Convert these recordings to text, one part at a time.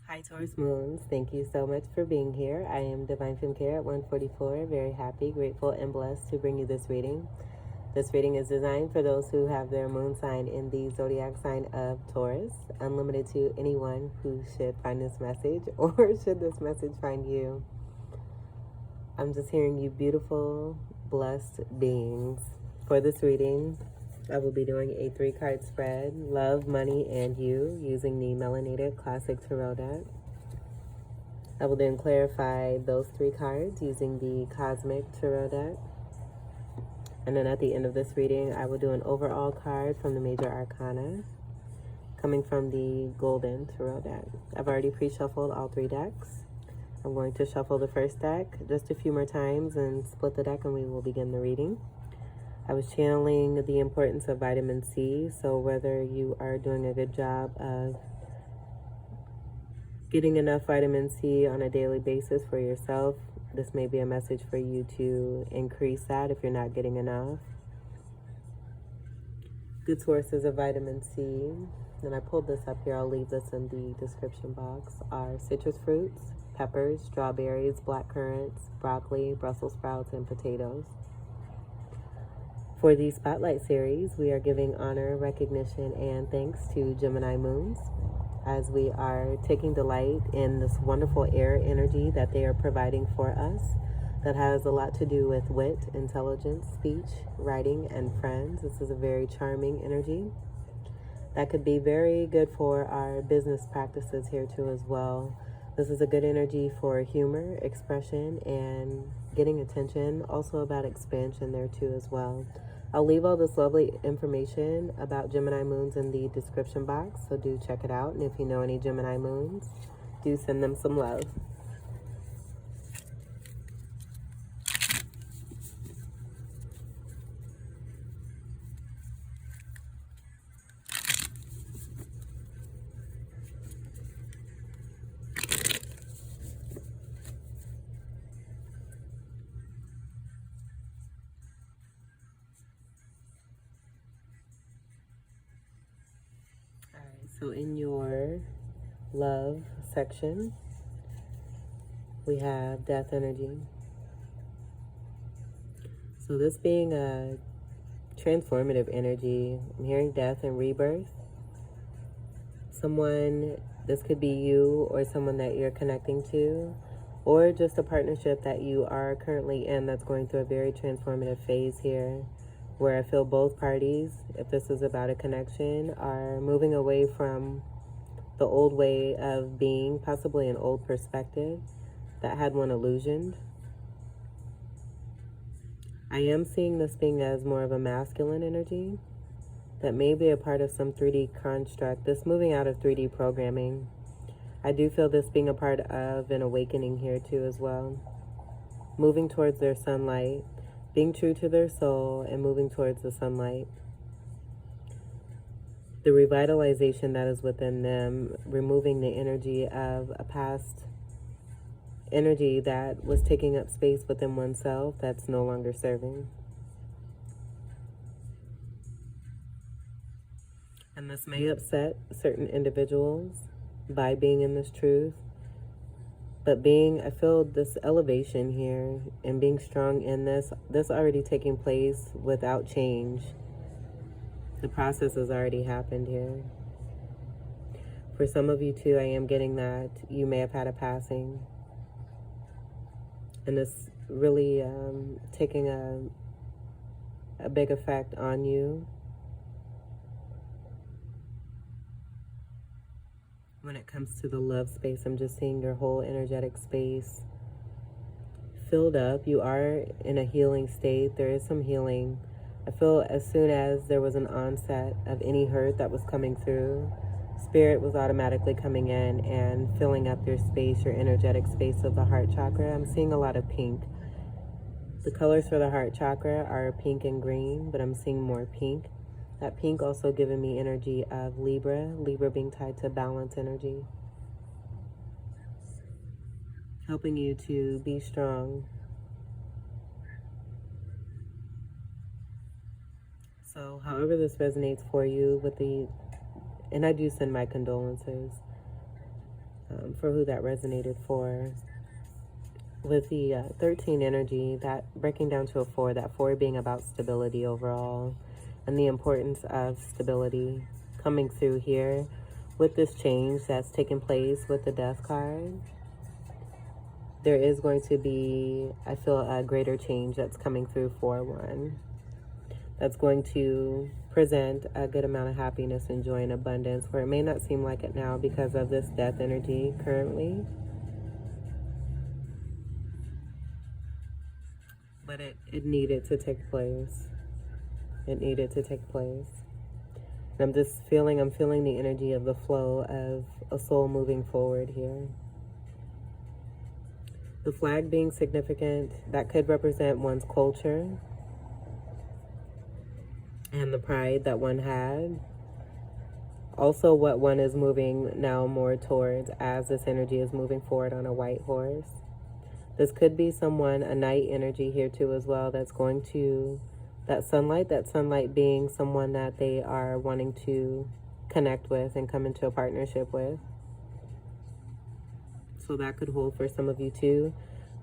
Hi Taurus Moons, thank you so much for being here. I am Divine Femme Care at 144, very happy, grateful, and blessed to bring you this reading. This reading is designed for those who have their moon sign in the zodiac sign of Taurus, unlimited to anyone who should find this message or should this message find you. I'm just hearing you beautiful, blessed beings. For this reading, I will be doing a 3-card spread, Love, Money, and You, using the Melanated Classic Tarot deck. I will then clarify those 3 cards using the Cosmic Tarot deck. And then at the end of this reading, I will do an overall card from the Major Arcana, coming from the Golden Tarot deck. I've already pre-shuffled all 3 decks. I'm going to shuffle the first deck just a few more times and split the deck, and we will begin the reading. I was channeling the importance of vitamin C, so whether you are doing a good job of getting enough vitamin C on a daily basis for yourself, this may be a message for you to increase that if you're not getting enough. Good sources of vitamin C, and I pulled this up here, I'll leave this in the description box, are citrus fruits, peppers, strawberries, black currants, broccoli, Brussels sprouts, and potatoes. For the Spotlight series, we are giving honor, recognition, and thanks to Gemini Moons, as we are taking delight in this wonderful air energy that they are providing for us that has a lot to do with wit, intelligence, speech, writing, and friends. This is a very charming energy that could be very good for our business practices here too as well. This is a good energy for humor, expression, and getting attention, also about expansion there too as well. I'll leave all this lovely information about Gemini Moons in the description box, so do check it out. And if you know any Gemini Moons, do send them some love. So in your love section, we have death energy. So this being a transformative energy, I'm hearing death and rebirth. Someone, this could be you or someone that you're connecting to, or just a partnership that you are currently in that's going through a very transformative phase here, where I feel both parties, if this is about a connection, are moving away from the old way of being, possibly an old perspective that had one illusioned. I am seeing this being as more of a masculine energy that may be a part of some 3D construct, this moving out of 3D programming. I do feel this being a part of an awakening here too as well, moving towards their sunlight, being true to their soul and moving towards the sunlight. The revitalization that is within them, removing the energy of a past energy that was taking up space within oneself that's no longer serving. And this may upset certain individuals by being in this truth. But I feel this elevation here and being strong in this already taking place without change. The process has already happened here. For some of you too, I am getting that you may have had a passing. And this really taking a big effect on you. When it comes to the love space, I'm just seeing your whole energetic space filled up. You are in a healing state. There is some healing. I feel as soon as there was an onset of any hurt that was coming through, Spirit was automatically coming in and filling up your space, your energetic space of the heart chakra. I'm seeing a lot of pink. The colors for the heart chakra are pink and green, but I'm seeing more pink. That pink also giving me energy of Libra being tied to balance energy. Helping you to be strong. So however this resonates for you with and I do send my condolences. for who that resonated for. With the 13 energy, that breaking down to a 4, that 4 being about stability overall and the importance of stability coming through here with this change that's taking place with the Death card. There is going to be, I feel, a greater change that's coming through for one. That's going to present a good amount of happiness and joy and abundance, where it may not seem like it now because of this death energy currently. But it needed to take place. It needed to take place. And I'm feeling the energy of the flow of a soul moving forward here. The flag being significant, that could represent one's culture and the pride that one had. Also what one is moving now more towards as this energy is moving forward on a white horse. This could be someone, a night energy here too as well, that's going to, that sunlight being someone that they are wanting to connect with and come into a partnership with. So that could hold for some of you too.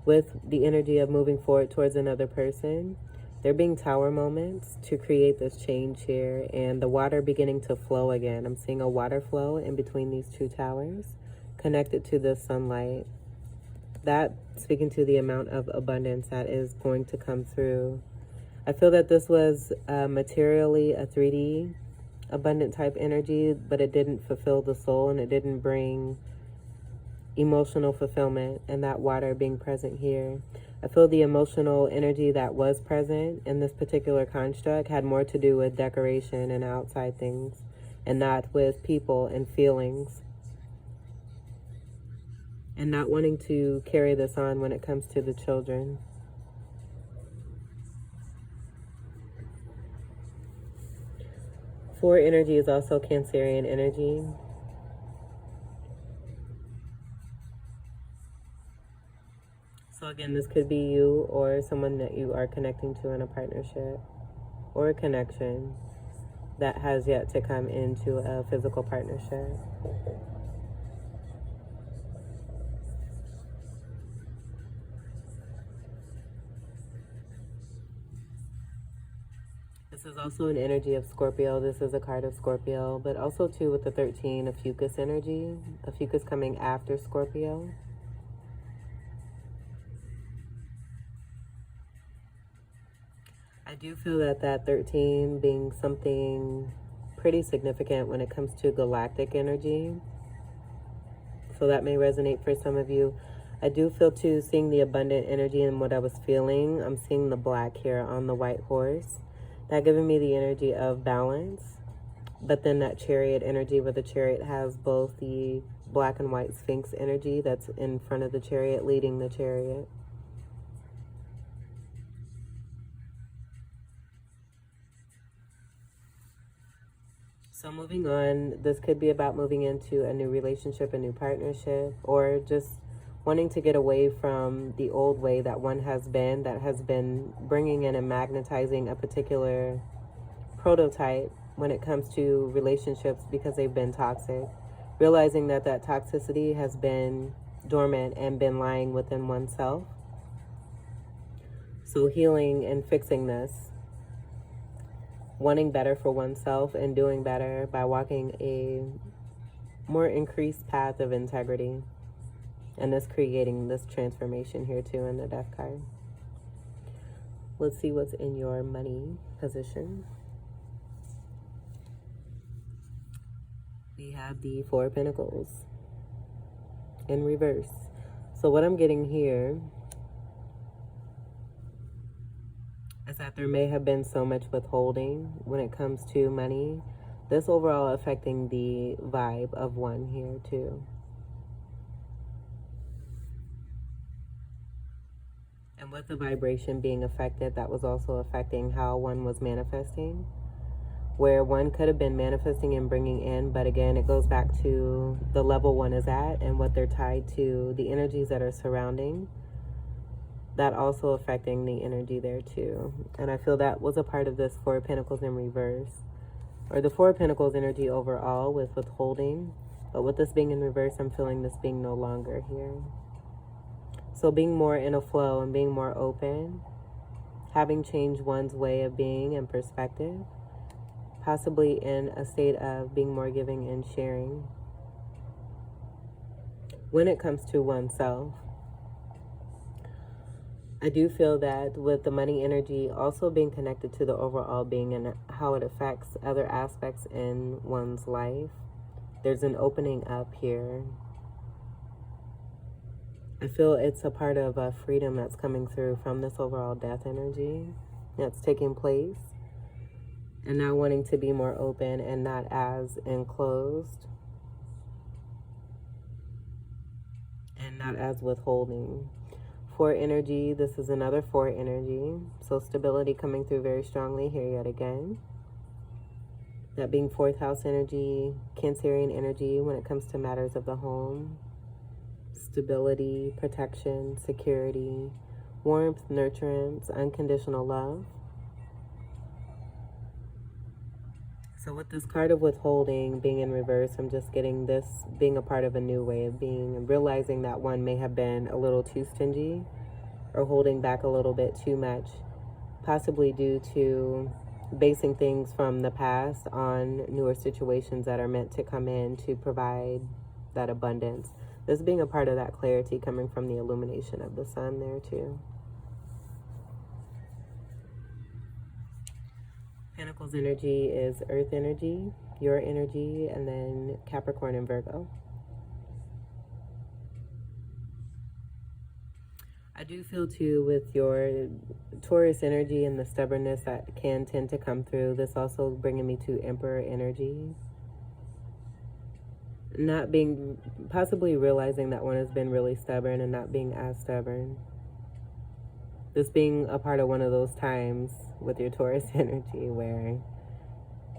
With the energy of moving forward towards another person, there being tower moments to create this change here and the water beginning to flow again. I'm seeing a water flow in between these two towers connected to the sunlight. That speaking to the amount of abundance that is going to come through. I feel that this was materially a 3D abundant type energy, but it didn't fulfill the soul and it didn't bring emotional fulfillment, and that water being present here. I feel the emotional energy that was present in this particular construct had more to do with decoration and outside things and not with people and feelings. And not wanting to carry this on when it comes to the children. Four energy is also Cancerian energy. So again, this could be you or someone that you are connecting to in a partnership or a connection that has yet to come into a physical partnership. This is also an energy of Scorpio. This is a card of Scorpio, but also too with the 13, a Fucus energy. A Fucus coming after Scorpio. I do feel that that 13 being something pretty significant when it comes to galactic energy. So that may resonate for some of you. I do feel too, seeing the abundant energy and what I was feeling. I'm seeing the black here on the white horse. That giving me the energy of balance, but then that chariot energy where the chariot has both the black and white sphinx energy that's in front of the chariot, leading the chariot. So moving on, this could be about moving into a new relationship, a new partnership, or just wanting to get away from the old way that one has been, that has been bringing in and magnetizing a particular prototype when it comes to relationships because they've been toxic. Realizing that that toxicity has been dormant and been lying within oneself. So healing and fixing this. Wanting better for oneself and doing better by walking a more increased path of integrity. And this creating this transformation here too in the Death card. Let's see what's in your money position. We have the Four of Pentacles in reverse. So what I'm getting here is that there may have been so much withholding when it comes to money. This overall affecting the vibe of one here too. And with the vibration being affected, that was also affecting how one was manifesting. Where one could have been manifesting and bringing in, but again, it goes back to the level one is at and what they're tied to, the energies that are surrounding. That also affecting the energy there too. And I feel that was a part of this Four of Pentacles in reverse. Or the Four of Pentacles energy overall with withholding. But with this being in reverse, I'm feeling this being no longer here. So being more in a flow and being more open, having changed one's way of being and perspective, possibly in a state of being more giving and sharing when it comes to oneself. I do feel that with the money energy also being connected to the overall being and how it affects other aspects in one's life, there's an opening up here. I feel it's a part of a freedom that's coming through from this overall death energy that's taking place. And now wanting to be more open and not as enclosed. And not as withholding. 4 energy, this is another 4 energy. So stability coming through very strongly here yet again. That being 4th house energy, Cancerian energy when it comes to matters of the home. Stability, protection, security, warmth, nurturance, unconditional love. So with this card of withholding being in reverse, I'm just getting this being a part of a new way of being and realizing that one may have been a little too stingy or holding back a little bit too much, possibly due to basing things from the past on newer situations that are meant to come in to provide that abundance. This being a part of that clarity coming from the illumination of the sun there too. Pentacles energy is earth energy, your energy, and then Capricorn and Virgo. I do feel too with your Taurus energy and the stubbornness that can tend to come through, this also bringing me to Emperor energy. Not being, possibly realizing that one has been really stubborn and not being as stubborn. This being a part of one of those times with your Taurus energy where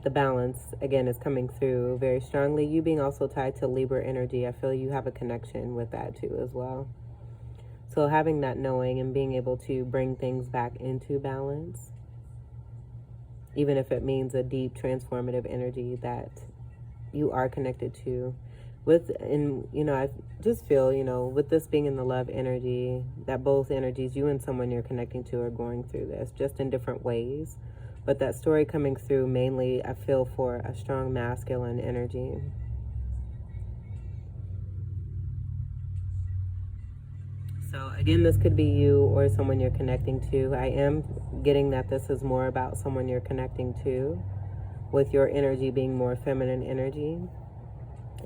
the balance, again, is coming through very strongly. You being also tied to Libra energy, I feel you have a connection with that too as well. So having that knowing and being able to bring things back into balance, even if it means a deep transformative energy that you are connected to. I just feel, with this being in the love energy, that both energies, you and someone you're connecting to, are going through this, just in different ways. But that story coming through mainly, I feel, for a strong masculine energy. So again, this could be you or someone you're connecting to. I am getting that this is more about someone you're connecting to, with your energy being more feminine energy.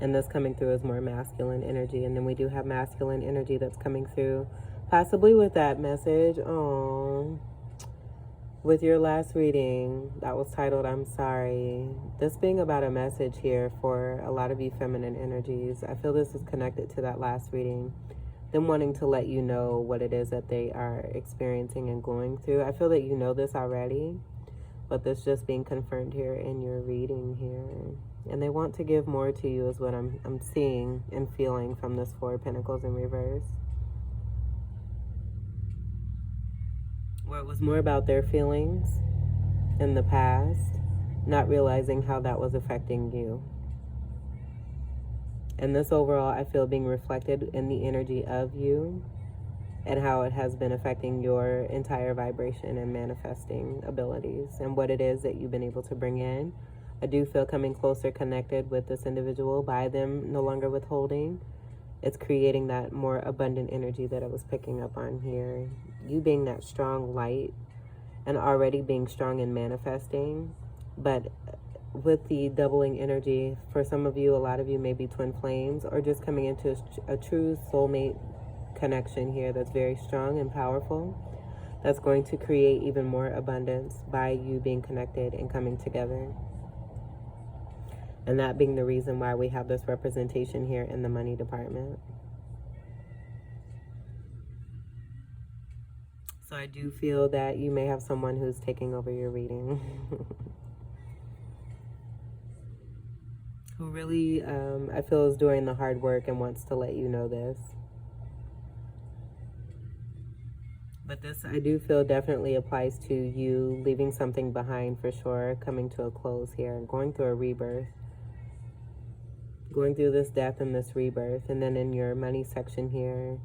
And this coming through as more masculine energy. And then we do have masculine energy that's coming through, possibly with that message. With your last reading that was titled, I'm Sorry. This being about a message here for a lot of you feminine energies. I feel this is connected to that last reading. Them wanting to let you know what it is that they are experiencing and going through. I feel that you know this already, but this just being confirmed here in your reading here. And they want to give more to you is what I'm seeing and feeling from this 4 of Pentacles in reverse. Where it was more about their feelings in the past, not realizing how that was affecting you. And this overall, I feel, being reflected in the energy of you and how it has been affecting your entire vibration and manifesting abilities and what it is that you've been able to bring in. I do feel coming closer connected with this individual by them no longer withholding. It's creating that more abundant energy that I was picking up on here. You being that strong light and already being strong in manifesting. But with the doubling energy, for some of you, a lot of you may be twin flames or just coming into a true soulmate connection here that's very strong and powerful. That's going to create even more abundance by you being connected and coming together. And that being the reason why we have this representation here in the money department. So I do feel that you may have someone who's taking over your reading. Who really, I feel, is doing the hard work and wants to let you know this. But this, I do feel, definitely applies to you leaving something behind for sure, coming to a close here, going through a rebirth. going through this death and this rebirth. And then in your money section here,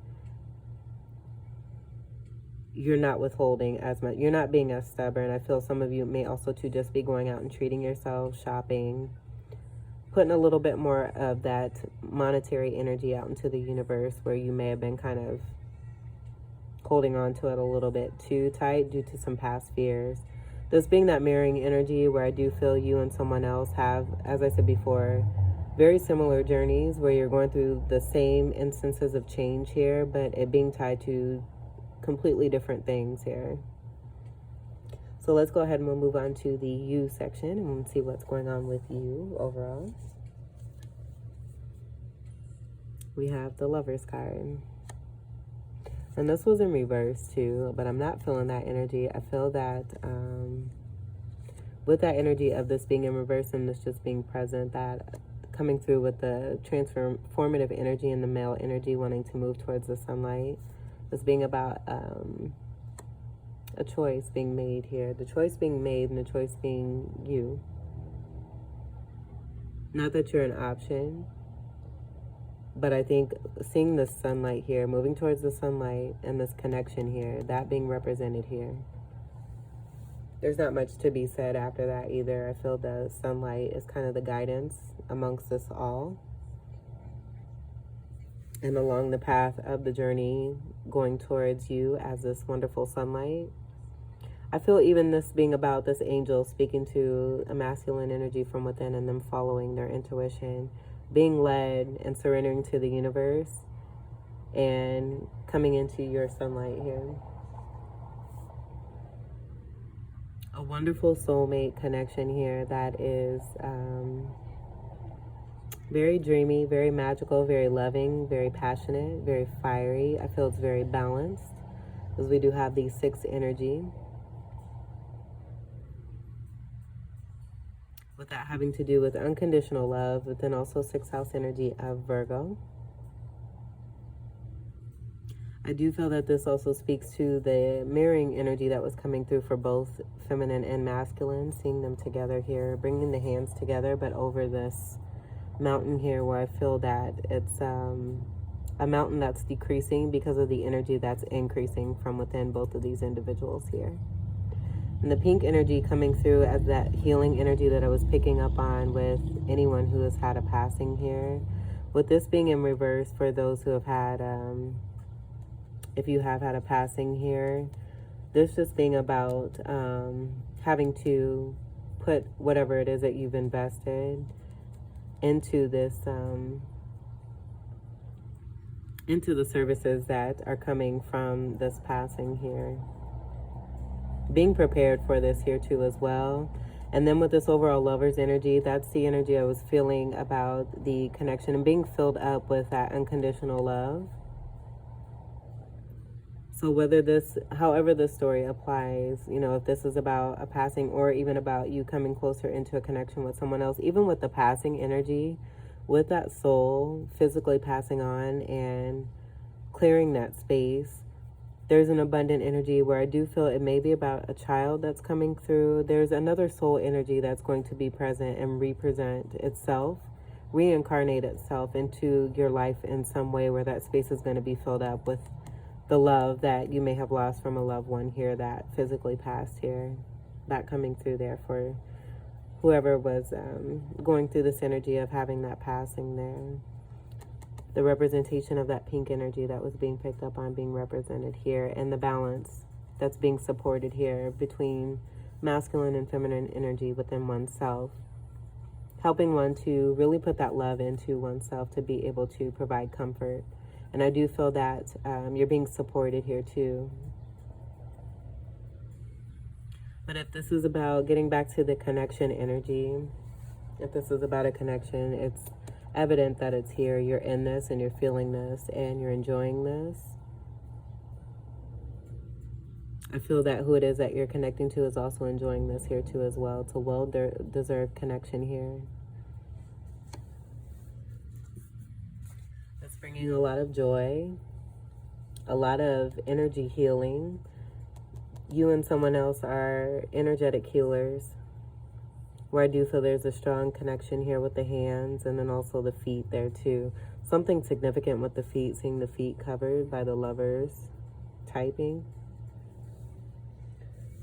you're not withholding as much. You're not being as stubborn. I feel some of you may also too just be going out and treating yourself, shopping, putting a little bit more of that monetary energy out into the universe, where you may have been kind of holding on to it a little bit too tight due to some past fears. This being that mirroring energy, where I do feel you and someone else have, as I said before, very similar journeys, where you're going through the same instances of change here, but it being tied to completely different things here. So let's go ahead and we'll move on to the you section, and we'll see what's going on with you overall. We have the Lover's card. And this was in reverse too, but I'm not feeling that energy. I feel that with that energy of this being in reverse and this just being present, that coming through with the transformative energy and the male energy wanting to move towards the sunlight, this being about a choice being made here. The choice being made and the choice being you. Not that you're an option, but I think seeing the sunlight here, moving towards the sunlight and this connection here, that being represented here. There's not much to be said after that either. I feel the sunlight is kind of the guidance amongst us all. And along the path of the journey, going towards you as this wonderful sunlight. I feel even this being about this angel speaking to a masculine energy from within and them following their intuition, being led and surrendering to the universe and coming into your sunlight here. A wonderful soulmate connection here that is very dreamy, very magical, very loving, very passionate, very fiery. I feel it's very balanced, because we do have the 6 energy. With that having to do with unconditional love, but then also 6th house energy of Virgo. I do feel that this also speaks to the mirroring energy that was coming through for both feminine and masculine, seeing them together here, bringing the hands together, but over this mountain here, where I feel that it's a mountain that's decreasing because of the energy that's increasing from within both of these individuals here. And the pink energy coming through as that healing energy that I was picking up on with anyone who has had a passing here. With this being in reverse for those who have had, if you have had a passing here, this just being about having to put whatever it is that you've invested into this, into the services that are coming from this passing here. Being prepared for this here too as well. And then with this overall lover's energy, that's the energy I was feeling about the connection and being filled up with that unconditional love. So whether this, however this story applies, you know, if this is about a passing or even about you coming closer into a connection with someone else, even with the passing energy, with that soul physically passing on and clearing that space, there's an abundant energy where I do feel it may be about a child that's coming through. There's another soul energy that's going to be present and represent itself, reincarnate itself into your life in some way, where that space is going to be filled up with the love that you may have lost from a loved one here that physically passed here. That coming through there for whoever was going through this energy of having that passing there. The representation of that pink energy that was being picked up on being represented here, and the balance that's being supported here between masculine and feminine energy within oneself, helping one to really put that love into oneself to be able to provide comfort. And I do feel that you're being supported here too. But if this is about getting back to the connection energy, if this is about a connection, it's evident that it's here. You're in this and you're feeling this and you're enjoying this. I feel that who it is that you're connecting to is also enjoying this here too as well. It's a well-deserved connection here. It's bringing a lot of joy, a lot of energy healing. You and someone else are energetic healers, where I do feel there's a strong connection here with the hands, and then also the feet there too. Something significant with the feet, seeing the feet covered by the lovers typing.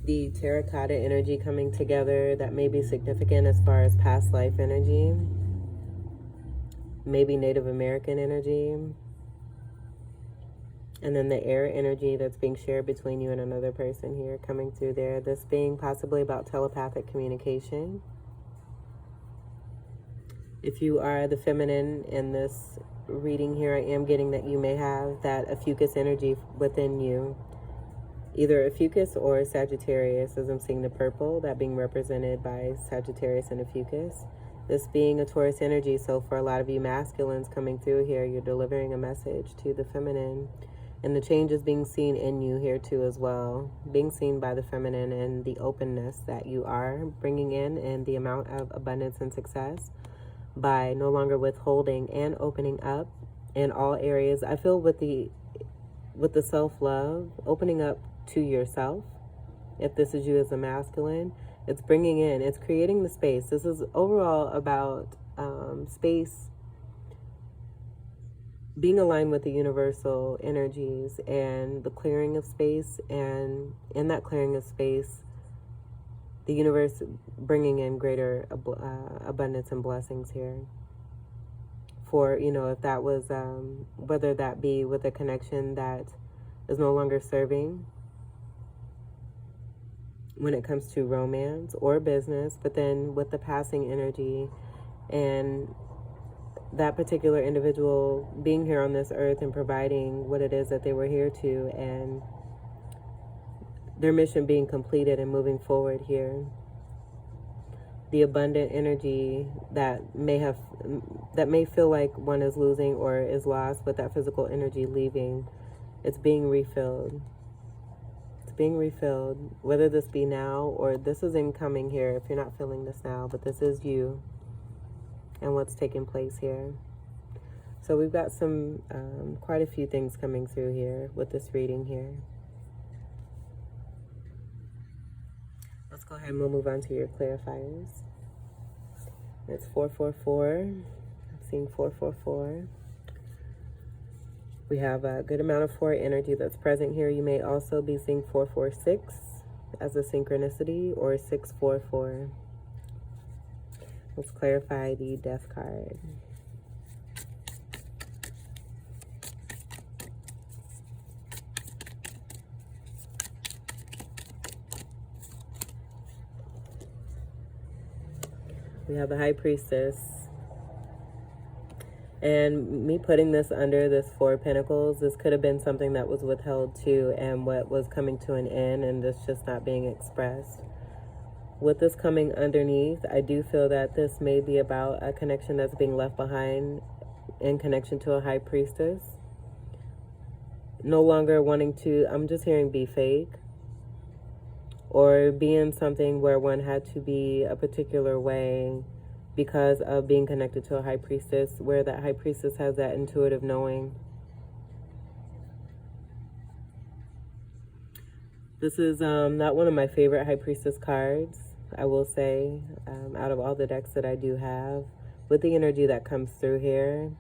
The terracotta energy coming together, that may be significant as far as past life energy. Maybe Native American energy. And then the air energy that's being shared between you and another person here coming through there. This being possibly about telepathic communication. If you are the feminine in this reading here, I am getting that you may have that Ophiuchus energy within you. Either Ophiuchus or Sagittarius, as I'm seeing the purple, that being represented by Sagittarius and Ophiuchus. This being a Taurus energy, so for a lot of you masculines coming through here, you're delivering a message to the feminine. And the change is being seen in you here too as well. Being seen by the feminine and the openness that you are bringing in and the amount of abundance and success by no longer withholding and opening up in all areas. I feel with the self-love, opening up to yourself. If this is you as a masculine, it's bringing in, it's creating the space. This is overall about space, being aligned with the universal energies and the clearing of space, and in that clearing of space, the universe bringing in greater abundance and blessings here. For, you know, if that was, whether that be with a connection that is no longer serving when it comes to romance or business, but then with the passing energy and that particular individual being here on this earth and providing what it is that they were here to, and their mission being completed and moving forward here. The abundant energy that may feel like one is losing or is lost, but that physical energy leaving, it's being refilled. It's being refilled, whether this be now or this is incoming here, if you're not feeling this now, but this is you and what's taking place here. So we've got some, quite a few things coming through here with this reading here. Let's go ahead and we'll move on to your clarifiers. It's 444. I'm seeing 444. We have a good amount of 4 energy that's present here. You may also be seeing 446 as a synchronicity, or 644. Let's clarify the Death card. We have the High Priestess. And me putting this under this 4 of Pentacles, this could have been something that was withheld too, and what was coming to an end, and this just not being expressed. With this coming underneath, I do feel that this may be about a connection that's being left behind in connection to a High Priestess. No longer wanting to, I'm just hearing, be fake, or be in something where one had to be a particular way because of being connected to a High Priestess, where that High Priestess has that intuitive knowing. This is not one of my favorite High Priestess cards, I will say, out of all the decks that I do have. With the energy that comes through here,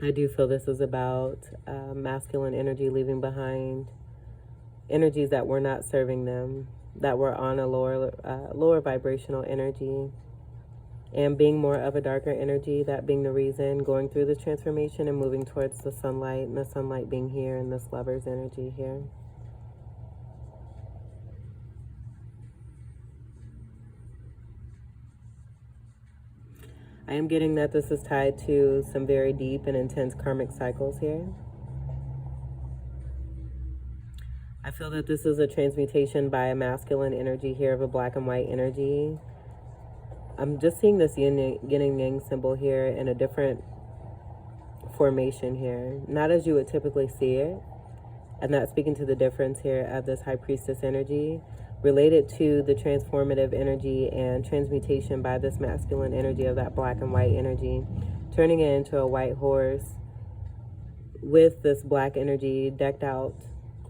I do feel this is about masculine energy leaving behind energies that were not serving them, that were on a lower vibrational energy, and being more of a darker energy, that being the reason, going through the transformation and moving towards the sunlight, and the sunlight being here in this Lover's energy here. I am getting that this is tied to some very deep and intense karmic cycles here. I feel that this is a transmutation by a masculine energy here of a black and white energy. I'm just seeing this yin and yang symbol here in a different formation here. Not as you would typically see it. And that's speaking to the difference here of this High Priestess energy related to the transformative energy and transmutation by this masculine energy of that black and white energy, turning it into a white horse with this black energy decked out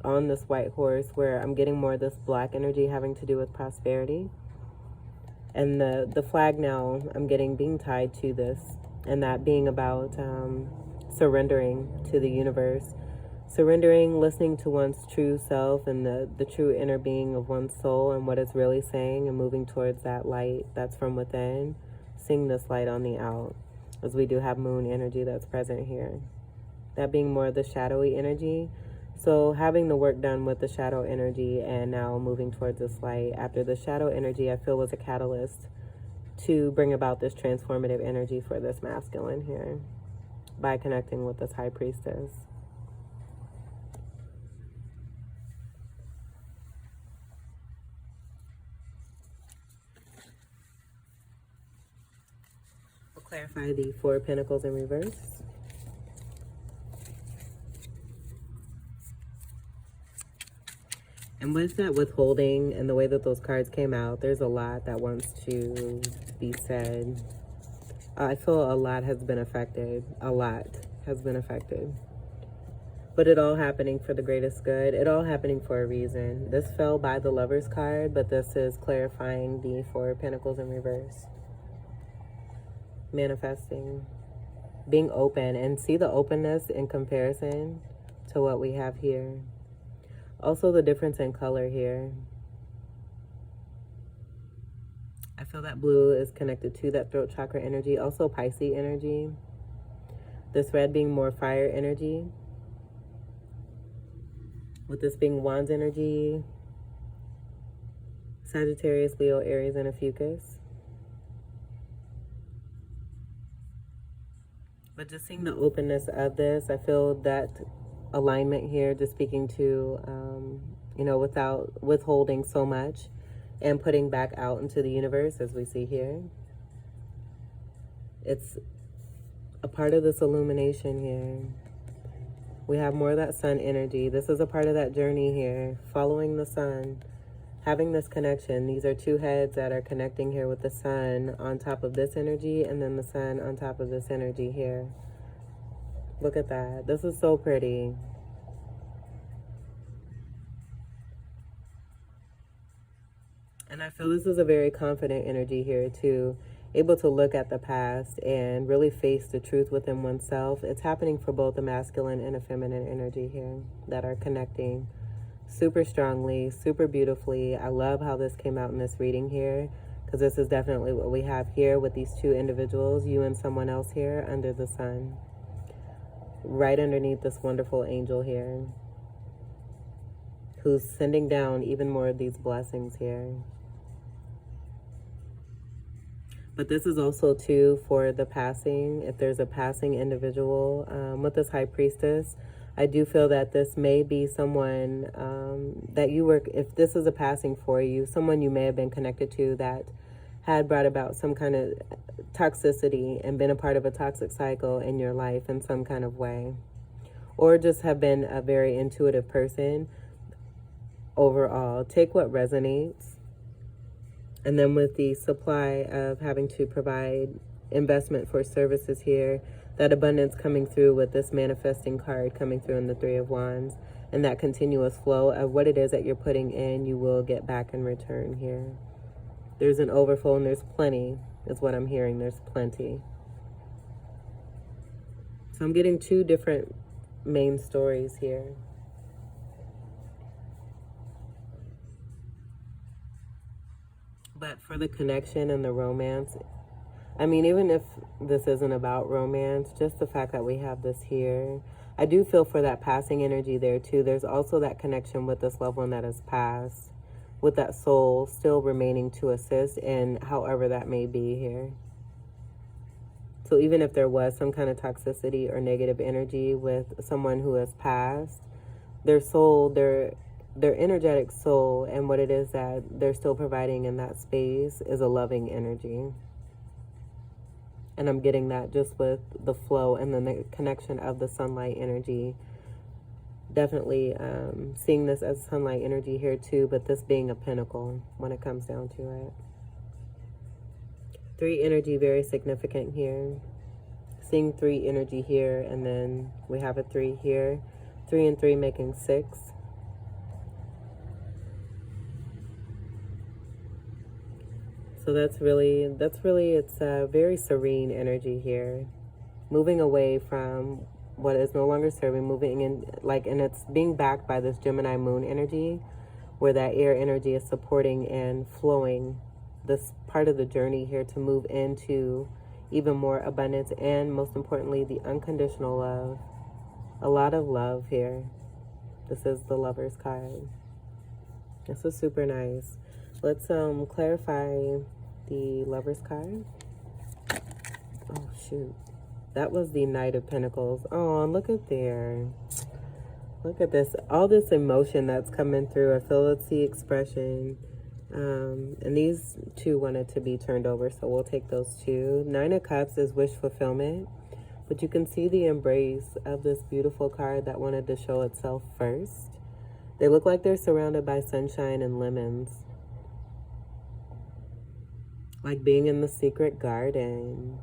on this white horse, where I'm getting more of this black energy having to do with prosperity. And the flag now I'm getting being tied to this, and that being about surrendering to the universe, surrendering, listening to one's true self and the true inner being of one's soul and what it's really saying, and moving towards that light that's from within, seeing this light on the out, as we do have moon energy that's present here. That being more of the shadowy energy. So having the work done with the shadow energy and now moving towards this light. After the shadow energy, I feel was a catalyst to bring about this transformative energy for this masculine here by connecting with this high priestess. We'll clarify the Four of Pentacles in reverse. And with that withholding and the way that those cards came out, there's a lot that wants to be said. I feel a lot has been affected. A lot has been affected. But it all happening for the greatest good. It all happening for a reason. This fell by the Lover's card, but this is clarifying the Four of Pentacles in reverse. Manifesting. Being open. And see the openness in comparison to what we have here. Also the difference in color here. I feel that blue is connected to that throat chakra energy. Also Pisces energy. This red being more fire energy. With this being Wands energy. Sagittarius, Leo, Aries, and a Fucus. But just seeing the openness of this, I feel that alignment here, just speaking to, you know, without withholding so much and putting back out into the universe, as we see here. It's a part of this illumination here. We have more of that sun energy. This is a part of that journey here, following the sun, having this connection. These are two heads that are connecting here with the sun on top of this energy, and then the sun on top of this energy here. Look at that. This is so pretty. And I feel this is a very confident energy here too. Able to look at the past and really face the truth within oneself. It's happening for both a masculine and a feminine energy here that are connecting super strongly, super beautifully. I love how this came out in this reading here, because this is definitely what we have here with these two individuals, you and someone else here under the sun. Right underneath this wonderful angel here, who's sending down even more of these blessings here. But this is also too for the passing. If there's a passing individual with this high priestess, I do feel that this may be someone that you were, if this is a passing for you, someone you may have been connected to that had brought about some kind of toxicity and been a part of a toxic cycle in your life in some kind of way. Or just have been a very intuitive person overall. Take what resonates. And then with the supply of having to provide investment for services here, that abundance coming through with this manifesting card coming through in the Three of Wands, and that continuous flow of what it is that you're putting in, you will get back in return here. There's an overflow and there's plenty, is what I'm hearing. There's plenty. So I'm getting two different main stories here. But for the connection and the romance, I mean, even if this isn't about romance, just the fact that we have this here, I do feel for that passing energy there too. There's also that connection with this loved one that has passed, with that soul still remaining to assist in however that may be here. So even if there was some kind of toxicity or negative energy with someone who has passed, their soul, their energetic soul, and what it is that they're still providing in that space is a loving energy. And I'm getting that just with the flow and then the connection of the sunlight energy. Definitely seeing this as sunlight energy here too, but this being a pinnacle when it comes down to it. Three energy, very significant here. Seeing three energy here, and then we have a three here. 3 and 3 making 6. So So that's really, it's a very serene energy here. Moving away from what is no longer serving, moving in, like, and it's being backed by this Gemini Moon energy, where that air energy is supporting and flowing this part of the journey here to move into even more abundance and, most importantly, the unconditional love. A lot of love here. This is the Lover's card. This is super nice. Let's clarify the Lover's card. Oh, shoot. That was the Knight of Pentacles. Oh, look at there. Look at this. All this emotion that's coming through. I feel it's the expression. And these two wanted to be turned over, so we'll take those two. Nine of Cups is wish fulfillment. But you can see the embrace of this beautiful card that wanted to show itself first. They look like they're surrounded by sunshine and lemons. Like being in the secret garden.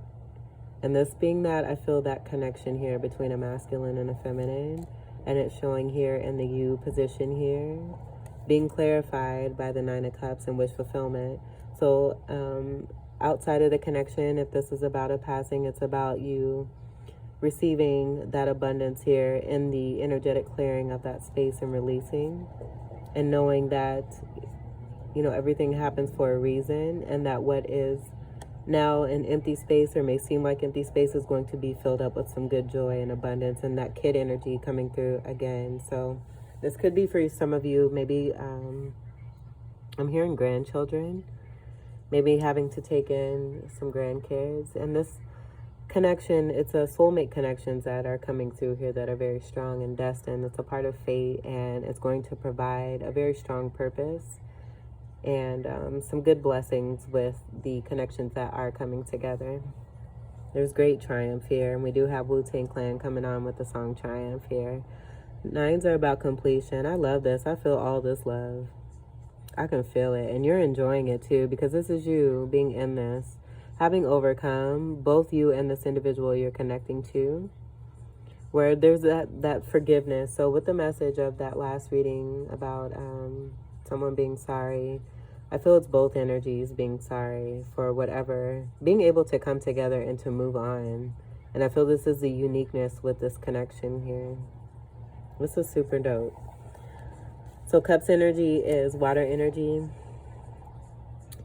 And this being that, I feel that connection here between a masculine and a feminine. And it's showing here in the you position here. Being clarified by the Nine of Cups and wish fulfillment. So outside of the connection, if this is about a passing, it's about you receiving that abundance here in the energetic clearing of that space and releasing. And knowing that, you know, everything happens for a reason, and that what is now an empty space, or may seem like empty space, is going to be filled up with some good joy and abundance, and that kid energy coming through again. So this could be for some of you, maybe I'm hearing grandchildren, maybe having to take in some grandkids. And this connection, it's a soulmate connections that are coming through here that are very strong and destined. It's a part of fate, and it's going to provide a very strong purpose and some good blessings with the connections that are coming together. There's great triumph here, and we do have Wu-Tang Clan coming on with the song Triumph here. Nines are about completion. I love this. I feel all this love. I can feel it, and you're enjoying it too, because this is you being in this, having overcome, both you and this individual you're connecting to, where there's that forgiveness. So with the message of that last reading about someone being sorry, I feel it's both energies being sorry for whatever, being able to come together and to move on. And I feel this is the uniqueness with this connection here. This is super dope. So Cups energy is water energy.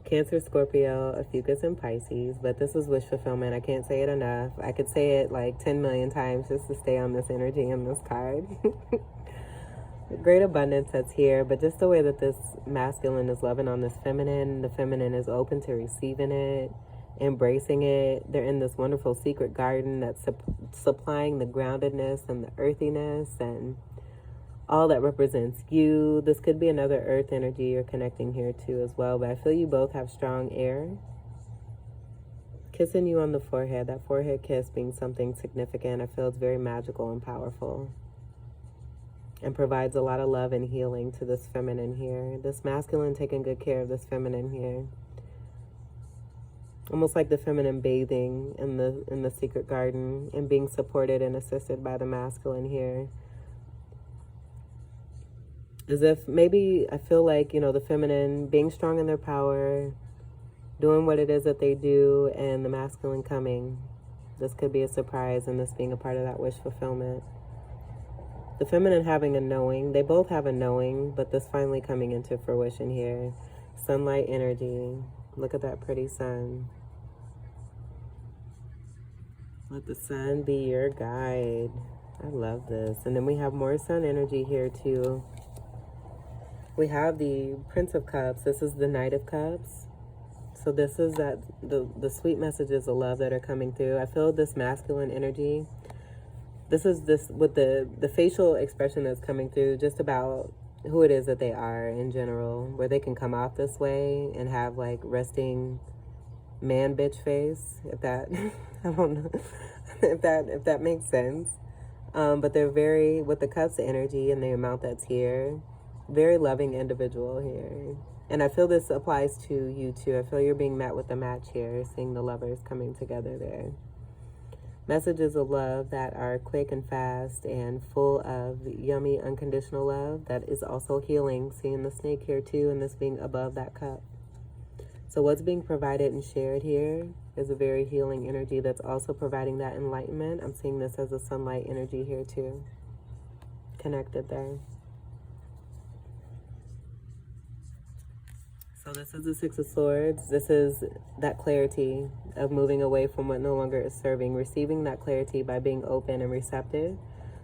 Cancer, Scorpio, Ophiuchus, and Pisces. But this is wish fulfillment. I can't say it enough. I could say it like 10 million times just to stay on this energy in this card. Great abundance that's here, but just the way that this masculine is loving on this feminine, the feminine is open to receiving it, embracing it. They're in this wonderful secret garden that's supplying the groundedness and the earthiness and all that represents you. This could be another earth energy you're connecting here too as well, but I feel you both have strong air. Kissing you on the forehead, that forehead kiss being something significant. I feel it's very magical and powerful, and provides a lot of love and healing to this feminine here. This masculine taking good care of this feminine here. Almost like the feminine bathing in the secret garden and being supported and assisted by the masculine here. As if maybe I feel like, you know, the feminine being strong in their power, doing what it is that they do, and the masculine coming. This could be a surprise, and this being a part of that wish fulfillment. The feminine having a knowing. They both have a knowing, but this finally coming into fruition here. Sunlight energy. Look at that pretty sun. Let the sun be your guide. I love this. And then we have more sun energy here too. We have the Prince of Cups. This is the Knight of Cups. So this is that the sweet messages of love that are coming through. I feel this masculine energy. This is this with the facial expression that's coming through, just about who it is that they are in general, where they can come off this way and have like resting man bitch face, if that I don't know if that makes sense. But they're very, with the cups energy and the amount that's here, very loving individual here. And I feel this applies to you too. I feel you're being met with a match here, seeing the lovers coming together there. Messages of love that are quick and fast and full of yummy, unconditional love that is also healing. Seeing the snake here too, and this being above that cup. So what's being provided and shared here is a very healing energy that's also providing that enlightenment. I'm seeing this as a sunlight energy here too, connected there. So this is the Six of Swords. This is that clarity of moving away from what no longer is serving, receiving that clarity by being open and receptive,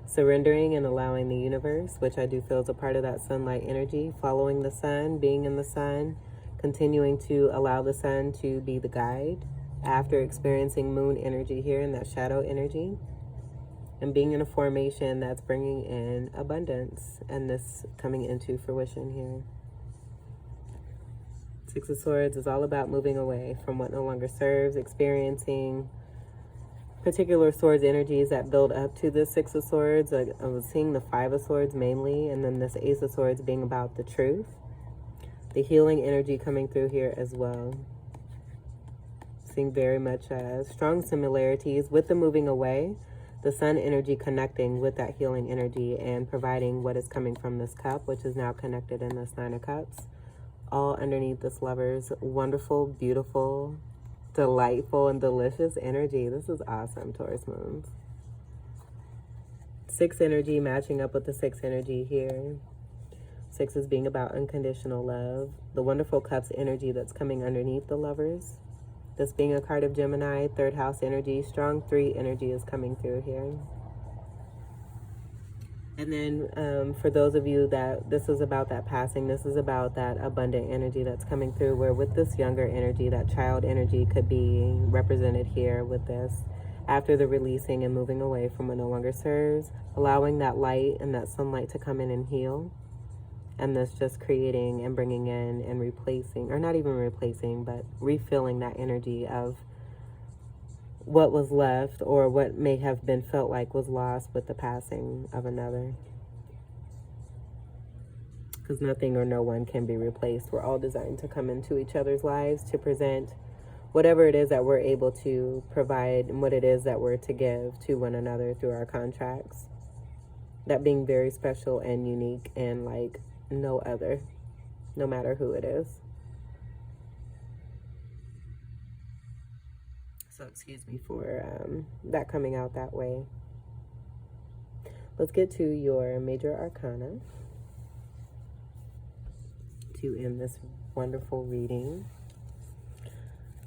surrendering and allowing the universe, which I do feel is a part of that sunlight energy, following the sun, being in the sun, continuing to allow the sun to be the guide after experiencing moon energy here in that shadow energy, and being in a formation that's bringing in abundance and this coming into fruition here. Six of Swords is all about moving away from what no longer serves, experiencing particular swords energies that build up to the Six of Swords. I was seeing the Five of Swords mainly, and then this Ace of Swords being about the truth. The healing energy coming through here as well. Seeing very much strong similarities with the moving away, the sun energy connecting with that healing energy and providing what is coming from this cup, which is now connected in this Nine of Cups. All underneath this lover's wonderful, beautiful, delightful, and delicious energy. This is awesome, Taurus moons. Six energy matching up with the six energy here. Six is being about unconditional love. The wonderful cups energy that's coming underneath the lovers. This being a card of Gemini, third house energy, strong three energy is coming through here. And then for those of you that this is about that passing, this is about that abundant energy that's coming through, where with this younger energy, that child energy could be represented here with this. After the releasing and moving away from what no longer serves, allowing that light and that sunlight to come in and heal. And this just creating and bringing in and replacing, or not even replacing, but refilling that energy of what was left or what may have been felt like was lost with the passing of another. Because nothing or no one can be replaced. We're all designed to come into each other's lives to present whatever it is that we're able to provide and what it is that we're to give to one another through our contracts. That being very special and unique and like no other, no matter who it is. So excuse me for that coming out that way. Let's get to your major arcana to end this wonderful reading.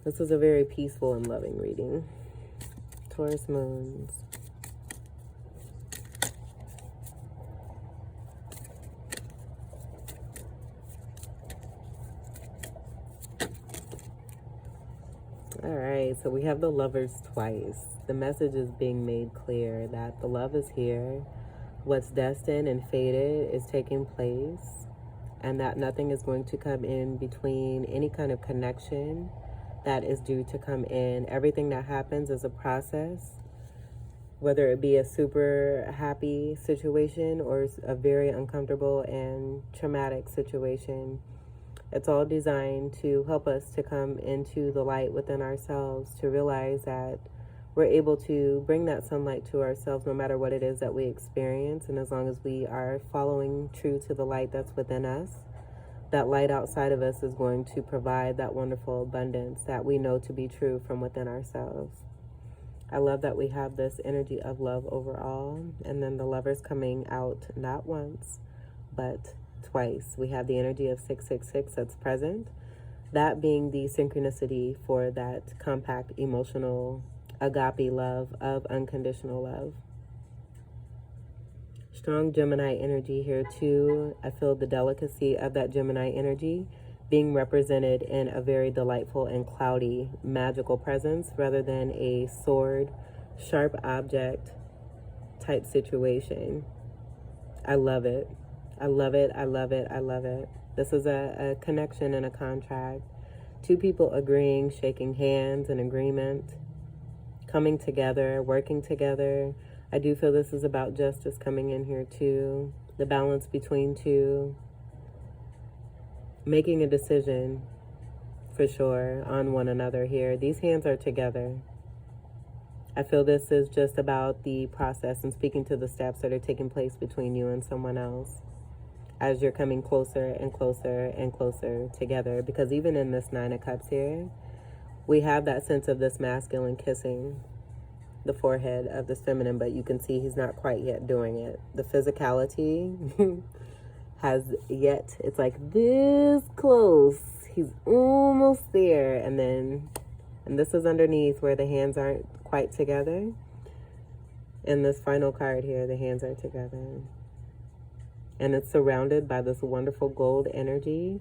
This is a very peaceful and loving reading. Taurus moons. All right, so we have the lovers twice. The message is being made clear that the love is here. What's destined and fated is taking place, and that nothing is going to come in between any kind of connection that is due to come in. Everything that happens is a process, whether it be a super happy situation or a very uncomfortable and traumatic situation. It's all designed to help us to come into the light within ourselves, to realize that we're able to bring that sunlight to ourselves no matter what it is that we experience. And as long as we are following true to the light that's within us, that light outside of us is going to provide that wonderful abundance that we know to be true from within ourselves. I love that we have this energy of love overall, and then the lovers coming out not once, but twice. We have the energy of 666 that's present, that being the synchronicity for that compact emotional agape love of unconditional love. Strong Gemini energy here too. I feel the delicacy of that Gemini energy being represented in a very delightful and cloudy magical presence rather than a sword, sharp object type situation. I love it. I love it. I love it. I love it. This is a connection and a contract. Two people agreeing, shaking hands in agreement, coming together, working together. I do feel this is about justice coming in here too. The balance between two. Making a decision for sure on one another here. These hands are together. I feel this is just about the process and speaking to the steps that are taking place between you and someone else. as you're coming closer and closer and closer together. Because even in this Nine of Cups here, we have that sense of this masculine kissing the forehead of this feminine, but you can see he's not quite yet doing it. The physicality has yet, it's like this close. He's almost there. And this is underneath where the hands aren't quite together. And this final card here, the hands are together. And it's surrounded by this wonderful gold energy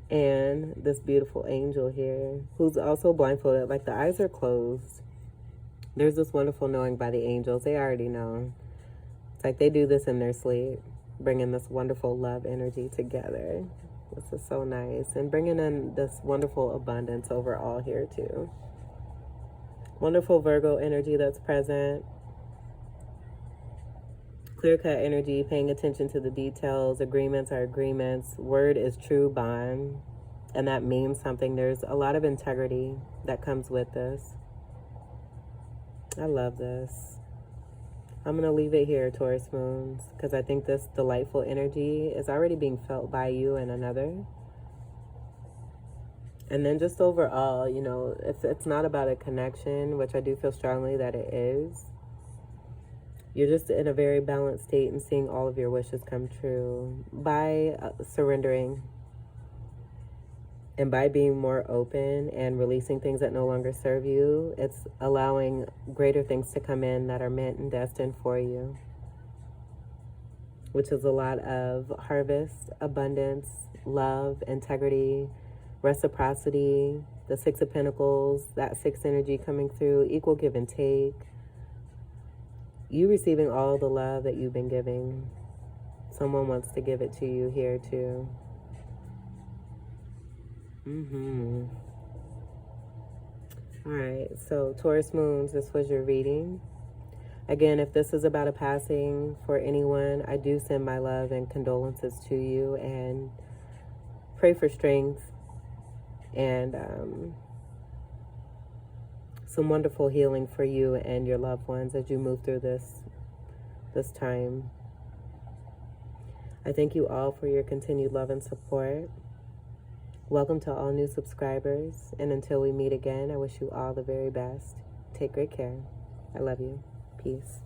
and this beautiful angel here who's also blindfolded. Like the eyes are closed. There's this wonderful knowing by the angels. They already know. It's like they do this in their sleep, bringing this wonderful love energy together. This is so nice. And bringing in this wonderful abundance overall here too. Wonderful Virgo energy that's present. Clear-cut energy, paying attention to the details. Agreements are agreements. Word is true bond. And that means something. There's a lot of integrity that comes with this. I love this. I'm going to leave it here, Taurus moons, because I think this delightful energy is already being felt by you and another. And then just overall, you know, if it's not about a connection, which I do feel strongly that it is, you're just in a very balanced state and seeing all of your wishes come true by surrendering. And by being more open and releasing things that no longer serve you, it's allowing greater things to come in that are meant and destined for you. Which is a lot of harvest, abundance, love, integrity, reciprocity, the Six of Pentacles, that sixth energy coming through, equal give and take. You receiving all the love that you've been giving. Someone wants to give it to you here too. All right, so Taurus moons, this was your reading. Again, if this is about a passing for anyone, I do send my love and condolences to you and pray for strength and some wonderful healing for you and your loved ones as you move through this time. I thank you all for your continued love and support. Welcome to all new subscribers, and until we meet again, I wish you all the very best. Take great care. I love you. Peace.